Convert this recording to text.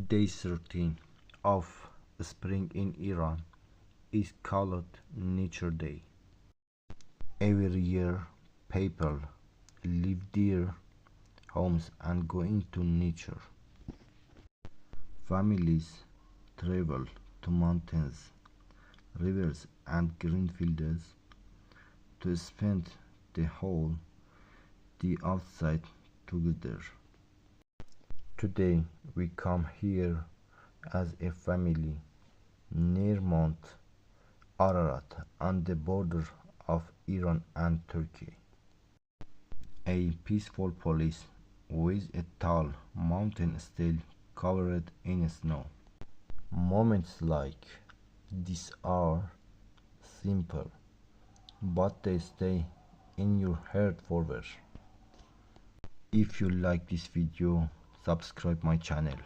Day 13 of spring in Iran is called Nature Day. Every year, people leave their homes and go into nature. Families travel to mountains, rivers, and green fields to spend the whole day outside together. Today, we come here as a family near Mount Ararat on the border of Iran and Turkey. A peaceful place with a tall mountain still covered in snow. Moments like this are simple, but they stay in your heart forever. If you like this video, subscribe my channel.